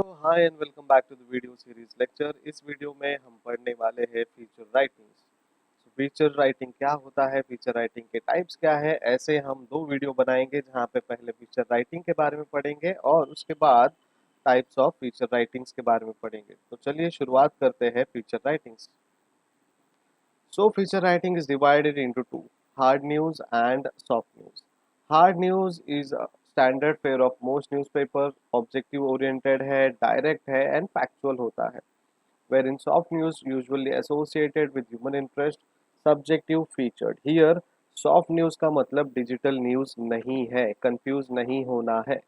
Hi and welcome back to the video series lecture. इस video में हम पढ़ने वाले हैं फीचर राइटिंग्स। फीचर राइटिंग क्या होता है, फीचर राइटिंग के टाइप्स क्या है, ऐसे हम दो वीडियो बनाएंगे जहाँ पे पहले फीचर राइटिंग के बारे में पढ़ेंगे और उसके बाद टाइप्स ऑफ फीचर राइटिंग्स के बारे में पढ़ेंगे। तो चलिए शुरुआत करते हैं feature writings. So feature writing is divided into two, hard news and soft news. Hard news is a standard fare of most newspapers, objective oriented है, direct है and factual होता है. Wherein soft news usually associated with human interest, subjective featured. Here soft news का मतलब digital news नहीं है, confuse नहीं होना है।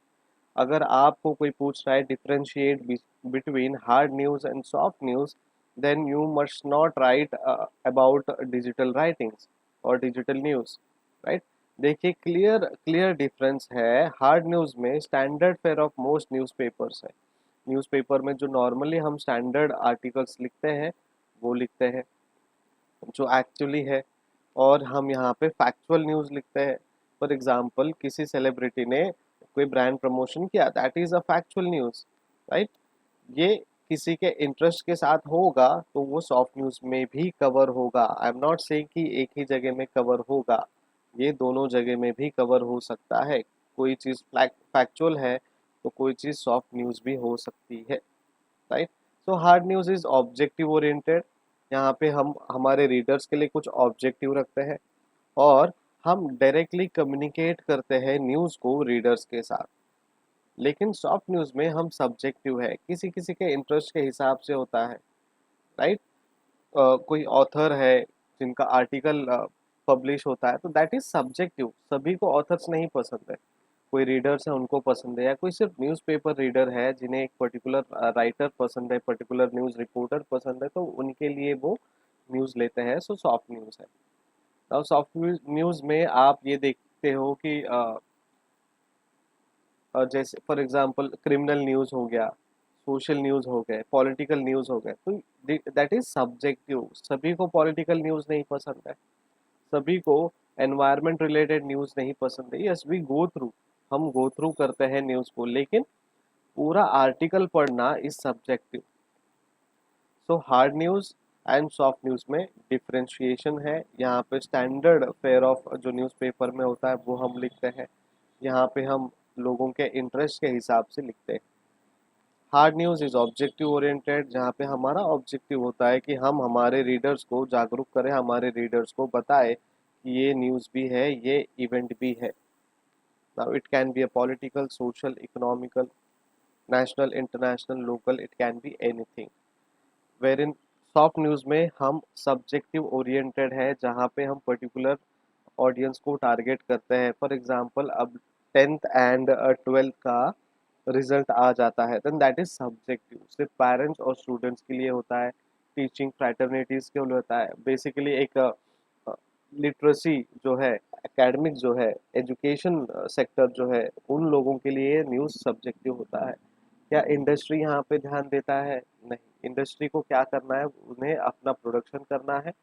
अगर आपको कोई पूछ रहा है differentiate between hard news and soft news, then you must not write about digital writings और डिजिटल न्यूज़, राइट। देखिए, क्लियर क्लियर डिफरेंस है। हार्ड न्यूज़ में standard fare of most newspapers है। न्यूज़पेपर में जो नॉर्मली हम स्टैंडर्ड आर्टिकल्स लिखते हैं वो लिखते हैं जो एक्चुअली है, और हम यहाँ पे फैक्चुअल न्यूज़ लिखते हैं। फॉर एग्जांपल, किसी सेलिब्रिटी ने कोई ब्रांड प्रमोशन किया, that is a factual news, right. ये किसी के इंटरेस्ट के साथ होगा तो वो सॉफ्ट न्यूज़ में भी कवर होगा। आई एम नॉट सेइंग कि एक ही जगह में कवर होगा, ये दोनों जगह में भी कवर हो सकता है। कोई चीज़ फैक्चुअल है तो कोई चीज़ सॉफ्ट न्यूज़ भी हो सकती है, right. So hard news is objective oriented. यहाँ पे हम हमारे रीडर्स के लिए कुछ ऑब्जेक्टिव रखते हैं और हम डायरेक्टली कम्युनिकेट करते हैं न्यूज़ को रीडर्स के साथ। लेकिन सॉफ्ट न्यूज़ में हम सब्जेक्टिव है, किसी किसी के इंटरेस्ट के हिसाब से होता है, राइट। कोई ऑथर है जिनका आर्टिकल पब्लिश होता है तो दैट इज सब्जेक्टिव, सभी को ऑथर्स नहीं पसंद है। कोई रीडर्स है उनको पसंद है, या कोई सिर्फ न्यूज़पेपर रीडर है जिन्हें एक पर्टिकुलर राइटर पसंद है, पर्टिकुलर न्यूज़ रिपोर्टर पसंद है, तो उनके लिए वो न्यूज़ लेते हैं। सो सॉफ्ट न्यूज़ है। अब सॉफ्ट न्यूज़ में आप ये देखते हो कि जैसे फॉर एग्जांपल क्रिमिनल न्यूज़ हो गया, सोशल न्यूज़ हो गए, पॉलिटिकल न्यूज़ हो गए, तो दैट इज सब्जेक्टिव। सभी को पॉलिटिकल न्यूज़ नहीं पसंद है, सभी को एनवायरनमेंट रिलेटेड न्यूज़ नहीं पसंद है। यस, वी गो थ्रू, हम गो थ्रू करते हैं न्यूज़ को, लेकिन पूरा आर्टिकल पढ़ना is subjective. So hard news and soft news में डिफरेंशिएशन है। यहाँ पे स्टैंडर्ड फेयर ऑफ जो न्यूज़पेपर में होता है वो हम लिखते हैं, यहाँ पे हम लोगों के इंटरेस्ट के हिसाब से लिखते हैं। Hard news is objective oriented, जहाँ पे हमारा ऑब्जेक्टिव होता है कि हम हमारे रीडर्स को जागरूक करें, हमारे रीडर्स को बताएं कि ये न्यूज़ भी है, ये इवेंट भी है। Now it can be a political, social, economical, national, international, local, it can be anything. Where in soft news में हम सब्जेक्टिव ओरिएंटेड है, जहाँ पे हम पर्टिकुलर ऑडियंस को टारगेट करते हैं। फॉर एग्जांपल, अब 10th एंड 12th का रिजल्ट आ जाता है, देन दैट इज सब्जेक्टिव, सिर्फ पेरेंट्स और स्टूडेंट्स के लिए होता है, टीचिंग फ्रैटर्निटीज के लिए होता है। बेसिकली एक लिटरेसी जो है, एकेडमिक जो है, एजुकेशन सेक्टर जो है, उन लोगों के लिए न्यूज़ सब्जेक्टिव होता है। क्या इंडस्ट्री यहाँ पे ध्यान देता है? नहीं। इंडस्ट्री को क्या करना है, उन्हें अपना प्रोडक्शन करना है,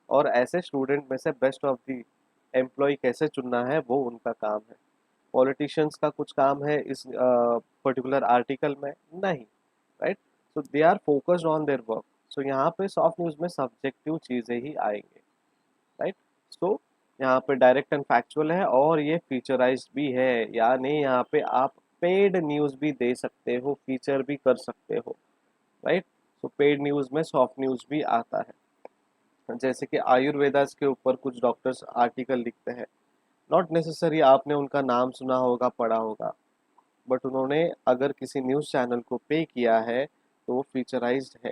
और ऐसे स्टूडेंट में से बेस्ट ऑफ दी एम्प्लॉय कैसे चुनना है वो उनका काम है। पॉलिटिशियंस का कुछ काम है इस पर्टिकुलर आर्टिकल में? नहीं, right. So they are focused on their work. So यहाँ पे सॉफ्ट न्यूज़ में सब्जेक्टिव चीज़ें ही आएंगे, राइट। सो यहाँ पे डायरेक्ट एंड फैक्चुअल है, और ये फीचराइज्ड भी है, यानी यहाँ पे आप पेड न्यूज़ भी दे सकते हो, फीचर भी कर सकते हो, राइट। सो पेड न्यूज़ में सॉफ्ट न्यूज़ भी आता है। जैसे कि आयुर्वेदास के ऊपर कुछ डॉक्टर्स आर्टिकल लिखते हैं, नॉट नेसेसरी आपने उनका नाम सुना होगा, पढ़ा होगा, बट उन्होंने अगर किसी न्यूज़ चैनल को पे किया है तो वो फीचराइज्ड है।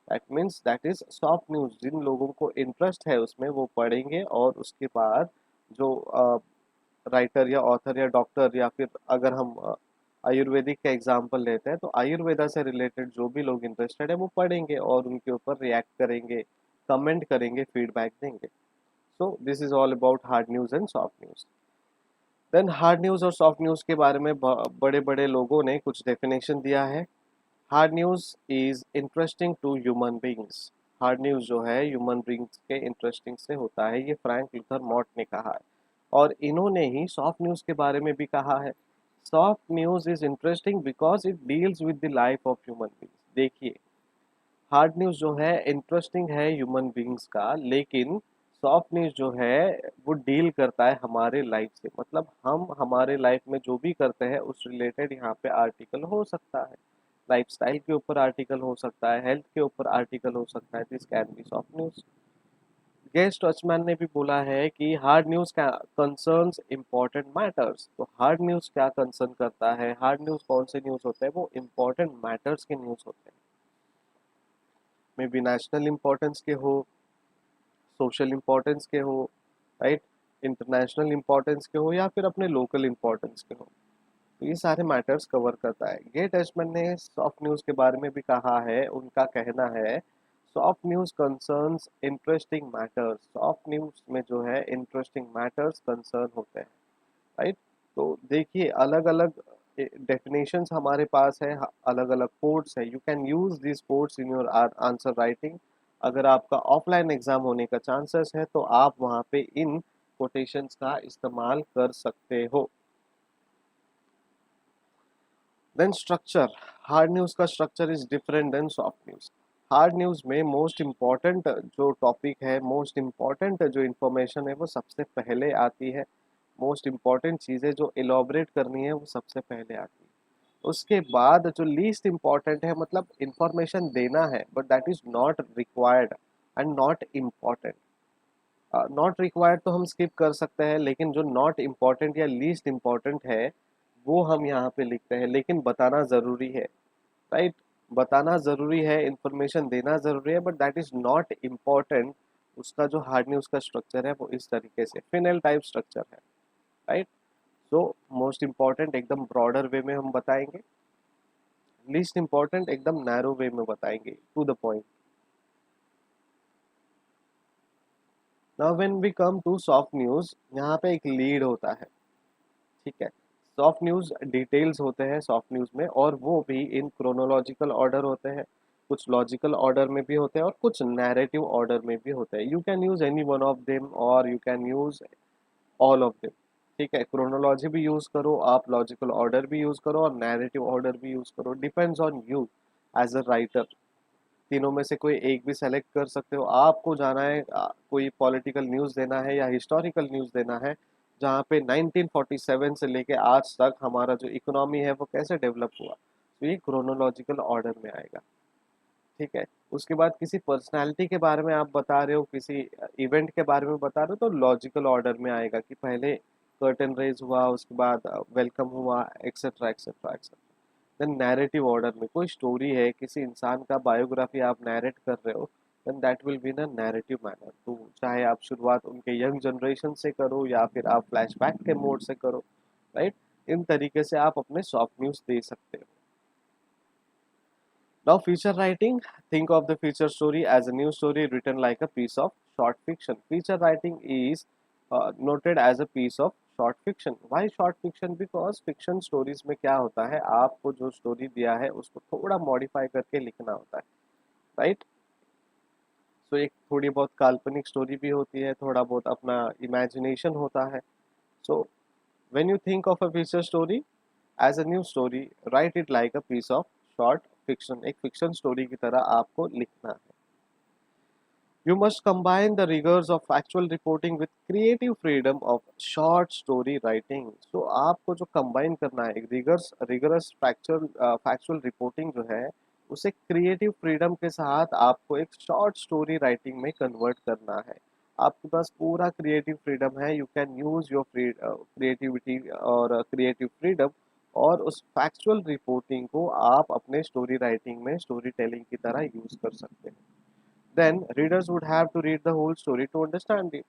That means that is soft news. जिन लोगों को इंटरेस्ट है उसमें वो पढ़ेंगे, और उसके बाद जो राइटर या ऑथर या डॉक्टर, या फिर अगर हम आयुर्वेदिक का एग्जांपल लेते हैं तो आयुर्वेदा से रिलेटेड जो भी लोग इंटरेस्टेड है वो पढ़ेंगे और उनके ऊपर रिएक्ट करेंगे, कमेंट करेंगे, फीडबैक देंगे। So this is all about hard news and soft news. Then hard news और सॉफ्ट न्यूज़ के बारे में बड़े बड़े लोगों ने कुछ डेफिनेशन दिया है। Hard news is interesting to human beings. Hard news जो है ह्यूमन बींग्स के इंटरेस्टिंग से होता है, ये फ्रैंक लूथर मॉर्ट ने कहा है, और इन्होंने ही सॉफ्ट न्यूज़ के बारे में भी कहा है। Soft news is interesting because it deals with the life of human beings. देखिए, हार्ड न्यूज़ जो है इंटरेस्टिंग है ह्यूमन बीइंग्स का, लेकिन सॉफ्ट न्यूज़ जो है वो डील करता है हमारे लाइफ से, मतलब हम हमारे लाइफ में जो भी करते हैं उस रिलेटेड यहाँ पे आर्टिकल हो सकता है, लाइफस्टाइल के ऊपर आर्टिकल हो सकता है, हेल्थ के ऊपर आर्टिकल हो सकता है, this can be soft news. गेस्ट टचमैन ने भी बोला है कि हार्ड न्यूज़ क्या कंसर्न्स इंपॉर्टेंट मैटर्स। तो हार्ड न्यूज़ क्या कंसर्न करता है, हार्ड न्यूज़ कौन से न्यूज़ होते हैं, वो इंपॉर्टेंट मैटर्स के न्यूज़ होते हैं, मे बी नेशनल इंपॉर्टेंस के हो, सोशल इम्पोर्टेंस के हो, राइट, इंटरनेशनल इम्पोर्टेंस के हो, या फिर अपने लोकल इम्पोर्टेंस के हो। तो ये सारे मैटर्स कवर करता है। गेट एचमैन ने सॉफ्ट न्यूज़ के बारे में भी कहा है, उनका कहना है soft news concerns interesting matters. Soft news में जो है इंटरेस्टिंग मैटर्स कंसर्न होते हैं, राइट। तो देखिए, अलग अलग डेफिनेशंस हमारे पास है, अलग अलग कोड्स है, you can use this codes in your answer writing. अगर आपका ऑफलाइन एग्जाम होने का चांसेस है तो आप वहाँ पे इन कोटेशंस का इस्तेमाल कर सकते हो। देन स्ट्रक्चर, हार्ड न्यूज़ का structure is different than soft news. Hard news में मोस्ट इम्पॉर्टेंट जो टॉपिक है, मोस्ट इम्पॉर्टेंट जो इन्फॉर्मेशन है वो सबसे पहले आती है, मोस्ट इम्पॉर्टेंट चीज़ें जो एलोबरेट करनी है वो सबसे पहले आती है। उसके बाद जो लीस्ट इम्पॉर्टेंट है, मतलब इंफॉर्मेशन देना है but that is not required and not important. Not required तो हम स्किप कर सकते हैं, लेकिन जो नॉट इम्पॉर्टेंट या लीस्ट इम्पॉर्टेंट है वो हम यहाँ पे लिखते हैं, लेकिन बताना ज़रूरी है, राइट। बताना ज़रूरी है, इंफॉर्मेशन देना ज़रूरी है, but that is not important. उसका जो हार्ड न्यूज़ का स्ट्रक्चर है वो इस तरीके से फिनल टाइप स्ट्रक्चर है, राइट। सो मोस्ट इम्पॉर्टेंट एकदम ब्रॉडर वे में हम बताएंगे, लीस्ट इम्पॉर्टेंट एकदम नैरो वे में बताएंगे, to the point. Now when we come to soft news, यहाँ पे एक लीड होता है, ठीक है। सॉफ्ट न्यूज़ डिटेल्स होते हैं सॉफ्ट न्यूज़ में, और वो भी इन क्रोनोलॉजिकल ऑर्डर होते हैं, कुछ लॉजिकल ऑर्डर में भी होते हैं और कुछ नैरेटिव ऑर्डर में भी होते हैं। You can use any one of them और you can use all of them, ठीक है। क्रोनोलॉजी भी यूज करो आप, लॉजिकल ऑर्डर भी यूज करो और नैरेटिव ऑर्डर भी यूज करो, depends on you as a writer. तीनों में से कोई एक भी सेलेक्ट कर सकते हो। आपको जाना है, कोई पॉलिटिकल न्यूज़ देना है या हिस्टोरिकल न्यूज़ देना है जहाँ पे 1947 से लेके आज तक हमारा जो इकोनॉमी है वो कैसे डेवलप हुआ, तो ये क्रोनोलॉजिकल ऑर्डर में आएगा, ठीक है। उसके बाद किसी पर्सनालिटी के बारे में आप बता रहे हो, किसी इवेंट के बारे में बता रहे हो, तो लॉजिकल ऑर्डर में आएगा कि पहले कर्टन रेज हुआ, उसके बाद वेलकम हुआ, etcetera etcetera etcetera. Then narrative order में कोई स्टोरी है, किसी इंसान का बायोग्राफी आप नैरेट कर रहे हो, then that will be in narrative manner. तो चाहे आप शुरुआत उनके यंग जनरेशन से करो या फिर आप फ्लैशबैक के मोड से करो, राइट। इन तरीके से आप अपने सॉफ्ट न्यूज़ दे सकते हो। Now, feature writing. Think of the feature story as a news story written like a piece of short fiction. Feature writing is noted as a piece of short fiction. Why short fiction? Because fiction stories में क्या होता है, आपको जो story दिया है उसको थोड़ा मॉडिफाई करके लिखना होता है, राइट। सो एक थोड़ी बहुत काल्पनिक स्टोरी भी होती है, थोड़ा बहुत अपना इमेजिनेशन होता है। सो when you think of a feature story as a news story, write it like a piece of short fiction. एक fiction story की तरह आपको लिखना है। You must combine the rigors of factual reporting with creative freedom of short story writing. So आपको जो combine करना है, rigorous factual reporting जो है उसे creative freedom के साथ आपको एक short story writing में convert करना है। आपके पास पूरा creative freedom है, you can use your creativity और creative freedom, और उस factual reporting को आप अपने story writing में story telling की तरह use कर सकते हैं। then readers would have to read the whole story to understand it.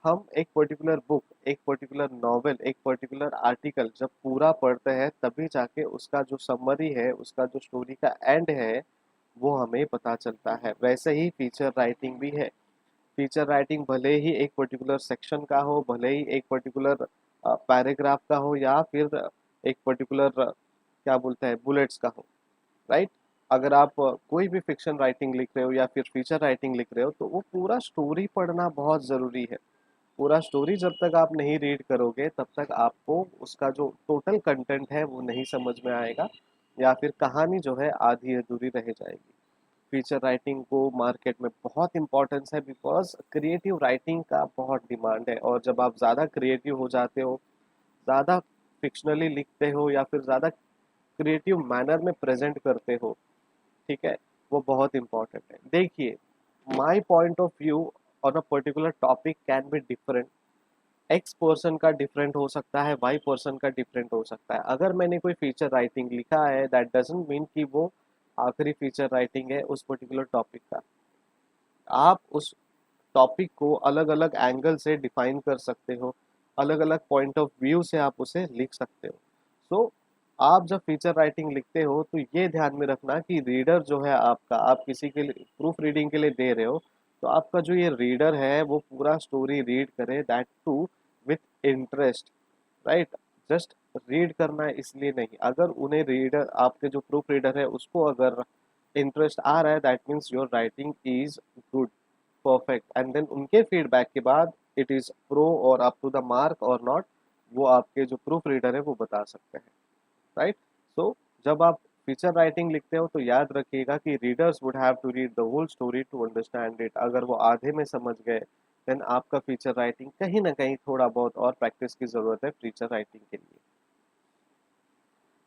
हम एक पर्टिकुलर बुक, एक पर्टिकुलर नॉवेल, एक पर्टिकुलर आर्टिकल जब पूरा पढ़ते हैं तभी जाके उसका जो समरी है, उसका जो स्टोरी का एंड है वो हमें पता चलता है। वैसे ही फीचर राइटिंग भी है। फीचर राइटिंग भले ही एक पर्टिकुलर सेक्शन का हो, भले ही एक पर्टिकुलर पैराग्राफ का हो, या फिर एक पर्टिकुलर क्या बोलते हैं बुलेट्स का हो, राइट। अगर आप कोई भी फिक्शन राइटिंग लिख रहे हो या फिर फीचर राइटिंग लिख रहे हो तो वो पूरा स्टोरी पढ़ना बहुत ज़रूरी है। पूरा स्टोरी जब तक आप नहीं रीड करोगे तब तक आपको उसका जो टोटल कंटेंट है वो नहीं समझ में आएगा, या फिर कहानी जो है आधी अधूरी रह जाएगी। फीचर राइटिंग को मार्केट में बहुत इंपॉर्टेंस है, बिकॉज क्रिएटिव राइटिंग का बहुत डिमांड है, और जब आप ज़्यादा क्रिएटिव हो जाते हो, ज़्यादा फिक्शनली लिखते हो या फिर ज़्यादा क्रिएटिव मैनर में प्रेजेंट करते हो, ठीक है, वो बहुत इंपॉर्टेंट है। देखिए, my point of view on a particular topic can be different. X person का डिफरेंट हो सकता है, वाई पर्सन का डिफरेंट हो सकता है। अगर मैंने कोई फीचर राइटिंग लिखा है, दैट डजंट मीन कि वो आखिरी फीचर राइटिंग है उस पर्टिकुलर टॉपिक का। आप उस टॉपिक को अलग अलग एंगल से डिफाइन कर सकते हो, अलग अलग पॉइंट ऑफ व्यू से आप उसे लिख सकते हो। सो आप जब फीचर राइटिंग लिखते हो तो ये ध्यान में रखना कि रीडर जो है आपका, आप किसी के लिए प्रूफ रीडिंग के लिए दे रहे हो, तो आपका जो ये रीडर है वो पूरा स्टोरी रीड करे, that too with interest, right. Just read करना है इसलिए नहीं, अगर उन्हें रीडर, आपके जो प्रूफ रीडर है उसको अगर इंटरेस्ट आ रहा है, that means your writing is good, perfect, and then उनके फीडबैक के बाद it is pro or up to the mark or not, वो आपके जो प्रूफ रीडर है वो बता सकते हैं, राइट। सो जब आप फीचर राइटिंग लिखते हो तो याद रखिएगा कि readers would have to read the whole story to understand it. अगर वो आधे में समझ गए, देन आपका फीचर राइटिंग कहीं ना कहीं थोड़ा बहुत और प्रैक्टिस की जरूरत है फीचर राइटिंग के लिए।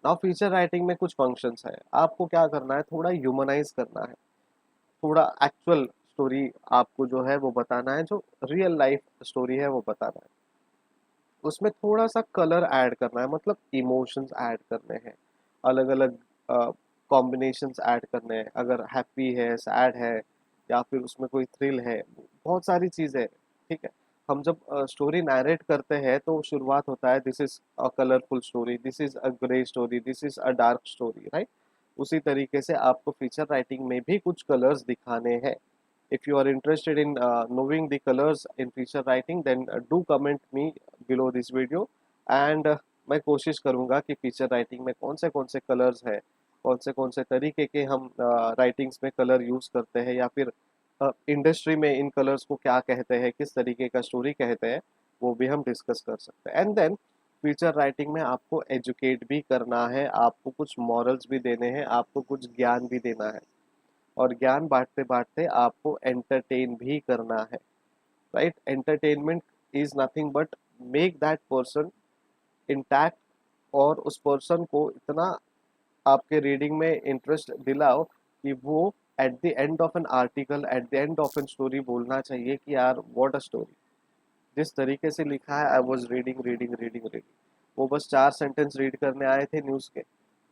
नाउ फीचर राइटिंग में कुछ फंक्शंस है, आपको क्या करना है, थोड़ा ह्यूमनाइज करना है, थोड़ा एक्चुअल स्टोरी आपको जो है वो बताना है, जो रियल लाइफ स्टोरी है वो बताना है। उसमें थोड़ा सा कलर ऐड करना है, मतलब इमोशंस ऐड करने हैं, अलग अलग कॉम्बिनेशंस ऐड करने हैं, अगर हैप्पी है, सैड है, या फिर उसमें कोई थ्रिल है, बहुत सारी चीज़ें, ठीक है। हम जब स्टोरी नरेट करते हैं तो शुरुआत होता है, this is a colourful story, this is a grey story, this is a dark story, right. उसी तरीके से आपको फीचर राइटिंग में भी कुछ कलर्स दिखाने हैं। if you are interested in knowing the colors in feature writing, then do comment me below this video, and मैं कोशिश करूंगा कि फीचर राइटिंग में कौन से कलर्स है, कौन से तरीके के हम राइटिंग्स में कलर यूज करते हैं, या फिर इंडस्ट्री में इन कलर्स को क्या कहते हैं, किस तरीके का स्टोरी कहते हैं, वो भी हम डिस्कस कर सकते हैं। एंड देन फीचर राइटिंग में आपको एजुकेट भी करना है, आपको कुछ मॉरल्स भी देने हैं, आपको कुछ ज्ञान भी देना है, और ज्ञान बांटते बांटते आपको एंटरटेन भी करना है, right. Entertainment is nothing but make that person intact, और उस पर्सन को इतना आपके रीडिंग में इंटरेस्ट दिलाओ कि वो at the end of an article, at the end of N story बोलना चाहिए कि यार व्हाट अ स्टोरी, जिस तरीके से लिखा है, I was reading reading reading reading. वो बस 4 सेंटेंस रीड करने आए थे न्यूज़ के,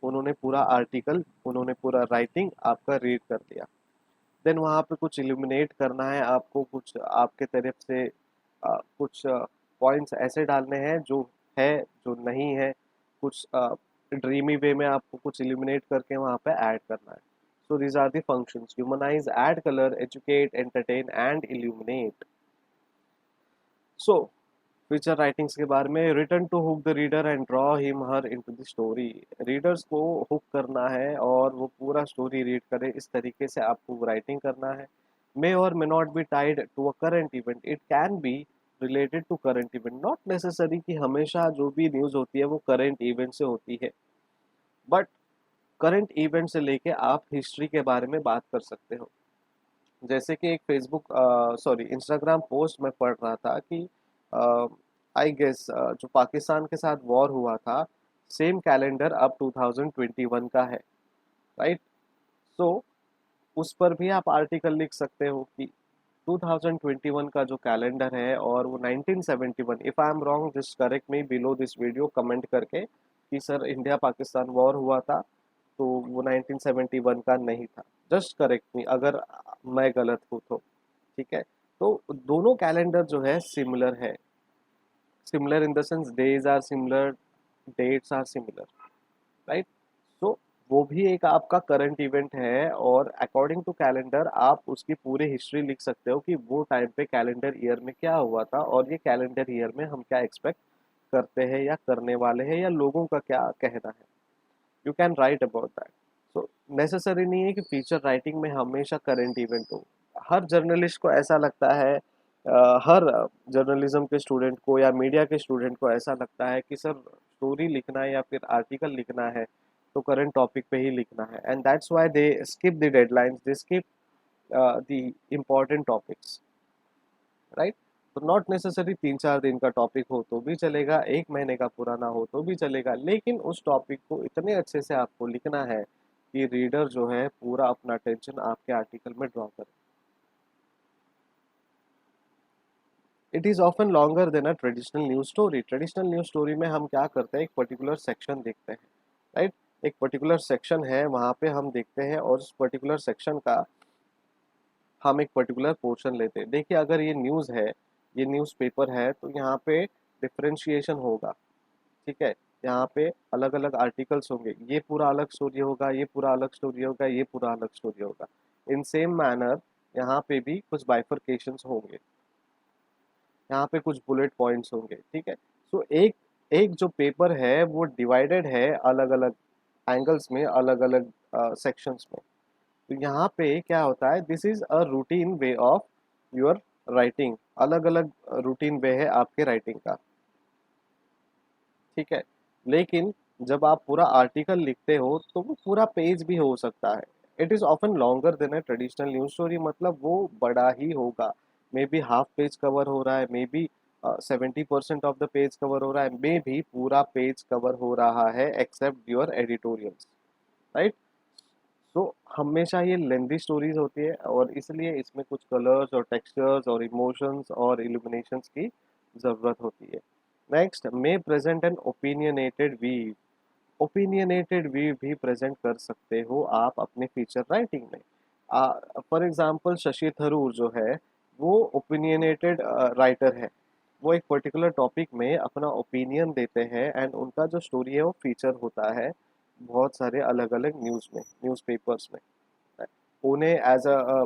उन्होंने पूरा आर्टिकल, उन्होंने पूरा राइटिंग आपका रीड कर दिया। देन वहाँ पे कुछ इल्यूमिनेट करना है आपको, कुछ आपके तरफ से कुछ पॉइंट्स ऐसे डालने हैं जो है, जो नहीं है, कुछ ड्रीमी वे में आपको कुछ इल्यूमिनेट करके वहाँ पे ऐड करना है। So these are the functions: humanize, add colour, educate, entertain and illuminate. So feature writings के बारे में, return to hook the reader and draw him her into the story. Readers को हुक करना है और वो पूरा स्टोरी रीड करे, इस तरीके से आपको राइटिंग करना है। May or may not be tied to a current event, it can be related to current event, not necessary कि हमेशा जो भी न्यूज़ होती है वो करंट इवेंट से होती है, बट करंट इवेंट से लेके आप हिस्ट्री के बारे में बात कर सकते हो। जैसे कि एक फेसबुक, सॉरी, इंस्टाग्राम पोस्ट में पढ़ रहा था कि आई गेस जो पाकिस्तान के साथ वॉर हुआ था, सेम कैलेंडर अब 2021 का है, राइट। सो उस पर भी आप आर्टिकल लिख सकते हो कि 2021 का जो कैलेंडर है और वो 1971, if I am wrong just correct me below this video comment करके कि सर इंडिया पाकिस्तान वॉर हुआ था तो वो 1971 का नहीं था। जस्ट करेक्ट मी अगर मैं गलत हूँ तो, ठीक है। तो दोनों कैलेंडर जो है सिमिलर है, similar in the sense days are similar, dates are similar, right. So वो भी एक आपका करंट इवेंट है, और अकॉर्डिंग टू कैलेंडर आप उसकी पूरी हिस्ट्री लिख सकते हो कि वो टाइम पे कैलेंडर ईयर में क्या हुआ था, और ये कैलेंडर ईयर में हम क्या एक्सपेक्ट करते हैं या करने वाले हैं, या लोगों का क्या कहना है। You can write about that. So necessary नहीं है कि फीचर राइटिंग में हमेशा करंट इवेंट हो। हर जर्नलिस्ट को ऐसा लगता है हर जर्नलिज्म के स्टूडेंट को या मीडिया के स्टूडेंट को ऐसा लगता है कि सर स्टोरी लिखना है या फिर आर्टिकल लिखना है तो करंट टॉपिक पे ही लिखना है, and that's why they skip the deadlines, they skip the important topics, right. तो नॉट नेसेसरी 3-4 दिन का टॉपिक हो तो भी चलेगा, 1 महीने का पुराना हो तो भी चलेगा, लेकिन उस टॉपिक को इतने अच्छे से आपको लिखना है कि रीडर जो है पूरा अपना अटेंशन आपके आर्टिकल में ड्रॉ करे। It is often longer than a traditional news story. Traditional news story में हम क्या करते हैं, एक पर्टिकुलर सेक्शन देखते हैं, राइट। एक पर्टिकुलर सेक्शन है, वहाँ पे हम देखते हैं और उस पर्टिकुलर सेक्शन का हम एक पर्टिकुलर पोर्शन लेते हैं। देखिए अगर ये न्यूज़ है, ये न्यूज़पेपर है, तो यहाँ पे डिफरेंशिएशन होगा, ठीक है। यहाँ पे अलग अलग आर्टिकल्स होंगे, ये पूरा अलग स्टोरी होगा, ये पूरा अलग स्टोरी होगा, ये पूरा अलग स्टोरी होगा। इन सेम मैनर यहाँ पे भी कुछ बाइफरकेशंस होंगे, यहाँ पे कुछ बुलेट पॉइंट्स होंगे, ठीक है। सो एक एक जो पेपर है वो डिवाइडेड है अलग अलग एंगल्स में, अलग अलग सेक्शंस में। तो यहाँ पे क्या होता है, this is a routine way of your writing, अलग अलग रूटीन वे है आपके राइटिंग का, ठीक है। लेकिन जब आप पूरा आर्टिकल लिखते हो तो वो पूरा पेज भी हो सकता है। It is often longer than a traditional news story, मतलब वो बड़ा ही होगा। May be half page cover हो रहा है, may be 70% of the page cover हो रहा है, मे बी पूरा पेज कवर हो रहा है एक्सेप्ट योर एडिटोरियल्स, राइट। तो हमेशा ये लेंथी स्टोरीज होती है और इसलिए इसमें कुछ कलर्स और टेक्सचर्स और इमोशंस और इल्यूमिनेशंस की ज़रूरत होती है। नेक्स्ट, मे present N opinionated view. Opinionated view भी प्रेजेंट कर सकते हो आप अपने फीचर राइटिंग में। फॉर एग्जांपल शशि थरूर जो है वो ओपिनियनेटेड राइटर है। वो एक पर्टिकुलर टॉपिक में अपना ओपिनियन देते हैं एंड उनका जो स्टोरी है वो फीचर होता है बहुत सारे अलग अलग न्यूज़ में, न्यूज़पेपर्स में। उन्हें एज अ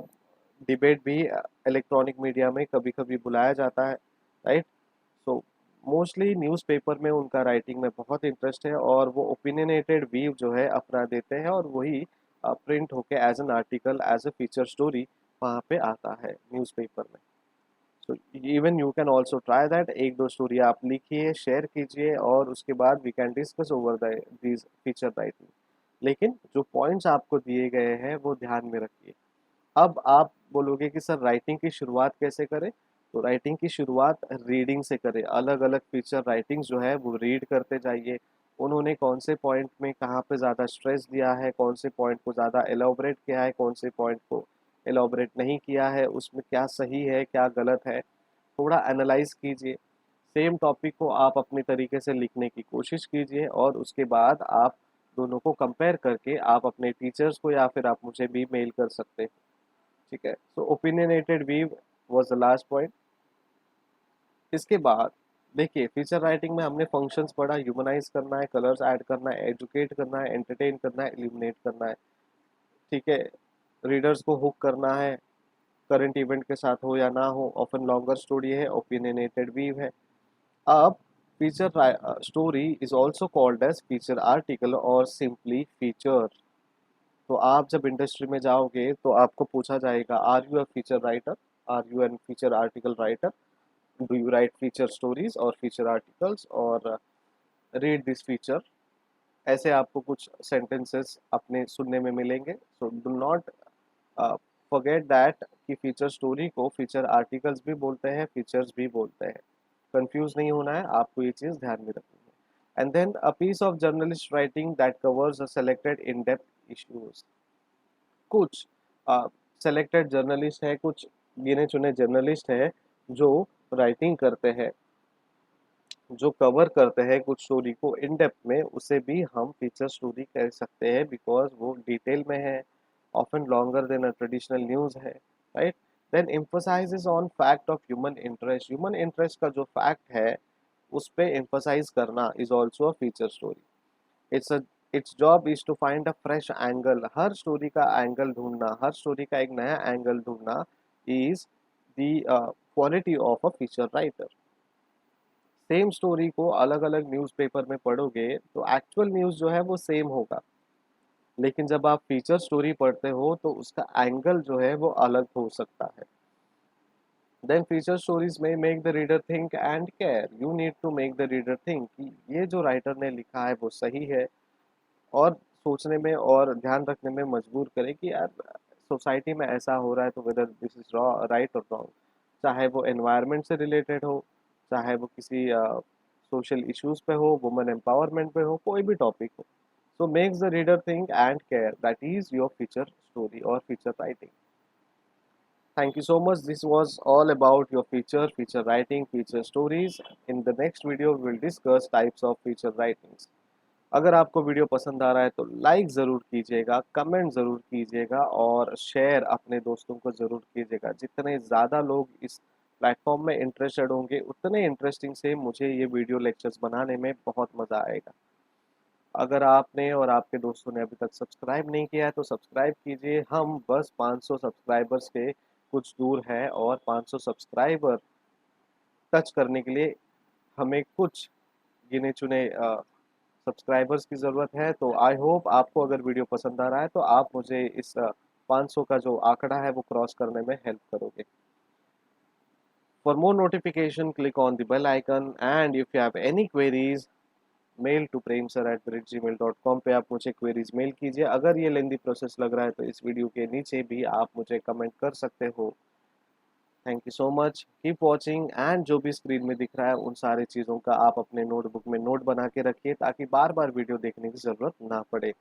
डिबेट भी इलेक्ट्रॉनिक मीडिया में कभी कभी बुलाया जाता है, राइट। सो मोस्टली न्यूज़पेपर में उनका राइटिंग में बहुत इंटरेस्ट है और वो ओपिनियनेटेड व्यू जो है अपना देते हैं और वही प्रिंट होके as an article, as a feature story वहाँ पे आता है न्यूज़पेपर में। So even you can also try that, एक दो स्टोरी आप लिखिए, शेयर कीजिए और उसके बाद we can discuss over the these feature writing. लेकिन जो पॉइंट्स आपको दिए गए हैं वो ध्यान में रखिए। अब आप बोलोगे कि सर राइटिंग की शुरुआत कैसे करें, तो राइटिंग की शुरुआत रीडिंग से करें। अलग अलग फीचर राइटिंग्स जो है वो रीड करते जाइए, उन्होंने कौन से पॉइंट में कहाँ पे ज़्यादा स्ट्रेस दिया है, कौन से पॉइंट को ज़्यादा एलोबरेट किया है, कौन से पॉइंट को एलोबरेट नहीं किया है, उसमें क्या सही है क्या गलत है, थोड़ा एनालाइज कीजिए। सेम टॉपिक को आप अपने तरीके से लिखने की कोशिश कीजिए और उसके बाद आप दोनों को कंपेयर करके आप अपने टीचर्स को या फिर आप मुझे भी मेल कर सकते हैं, ठीक है। So opinionated view was the last point. इसके बाद देखिए फीचर राइटिंग में हमने फंक्शंस पढ़ा, ह्यूमनाइज करना है, कलर्स ऐड करना है, एजुकेट करना है, एंटरटेन करना है, इल्यूमिनेट करना है, ठीक है। रीडर्स को हुक करना है, करंट इवेंट के साथ हो या ना हो, ऑफन लॉन्गर स्टोरी है, ओपिनियनेटेड व्यू है। अब feature story is also called as feature article or simply feature. तो आप जब इंडस्ट्री में जाओगे तो आपको पूछा जाएगा, are you a feature writer, are you an feature article writer, do you write feature stories और फीचर आर्टिकल्स और रीड दिस फीचर। ऐसे आपको कुछ सेंटेंसेस अपने सुनने में मिलेंगे। So do not forget that कि फीचर स्टोरी को फीचर आर्टिकल्स भी बोलते हैं, फीचर्स भी बोलते हैं। कंफ्यूज नहीं होना है, आपको ये चीज़ ध्यान में रखनी है। And then a piece of journalist writing that covers a selected in depth issues. कुछ सेलेक्टेड जर्नलिस्ट है, कुछ गिने चुने जर्नलिस्ट है जो राइटिंग करते हैं, जो कवर करते हैं कुछ स्टोरी को इन डेप्थ में, उसे भी हम फीचर स्टोरी कह सकते हैं बिकॉज वो डिटेल में है, often longer than a traditional news है, right. Then emphasizes on fact of human interest. Human interest का जो फैक्ट है उस पे एम्फोसाइज करना is also a feature story. It's a it's job is to find a fresh angle. हर story का angle ढूंढना, हर स्टोरी का एक नया एंगल ढूंढना is the quality of a feature writer. Same story को अलग अलग न्यूज़पेपर में पढ़ोगे तो एक्चुअल न्यूज़ जो है वो सेम होगा, लेकिन जब आप फीचर स्टोरी पढ़ते हो तो उसका एंगल जो है वो अलग हो सकता है। देन फीचर स्टोरीज में make the reader think and care, you need to make the reader think कि ये जो राइटर ने लिखा है वो सही है, और सोचने में और ध्यान रखने में मजबूर करे कि यार सोसाइटी में ऐसा हो रहा है तो वेदर दिस इज राइट और रॉन्ग, चाहे वो एनवायरनमेंट से रिलेटेड हो, चाहे वो किसी सोशल इश्यूज पे हो, वुमेन एम्पावरमेंट पे हो, कोई भी टॉपिक हो. So makes the reader think and care, that is your feature story और feature writing. Thank you so much. This was all about your feature writing, feature stories. In the next video, we will discuss types of feature writings. अगर आपको video पसंद आ रहा है तो like ज़रूर कीजिएगा, comment ज़रूर कीजिएगा और शेयर अपने दोस्तों को ज़रूर कीजिएगा. जितने ज़्यादा लोग इस प्लेटफॉर्म में इंटरेस्टेड होंगे उतने इंटरेस्टिंग से मुझे ये वीडियो लेक्चर्स बनाने में बहुत मज़ा आएगा. अगर आपने और आपके दोस्तों ने अभी तक सब्सक्राइब नहीं किया है तो सब्सक्राइब कीजिए. हम बस 500 सब्सक्राइबर्स के कुछ दूर हैं और 500 सब्सक्राइबर टच करने के लिए हमें कुछ गिने चुने सब्सक्राइबर्स की ज़रूरत है. तो आई होप आपको अगर वीडियो पसंद आ रहा है तो आप मुझे इस 500 का जो आंकड़ा है वो क्रॉस करने में हेल्प करोगे. For more notification click on the bell icon and if you have any queries mail to premsir@gmail.com पे आप मुझे क्वेरीज मेल कीजिए. अगर ये लेंदी प्रोसेस लग रहा है तो इस वीडियो के नीचे भी आप मुझे कमेंट कर सकते हो. Thank you so much, keep watching. And जो भी स्क्रीन में दिख रहा है उन सारी चीज़ों का आप अपने नोटबुक में नोट बना के रखिए ताकि बार बार वीडियो देखने की ज़रूरत ना पड़े.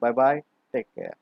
Bye bye, take care.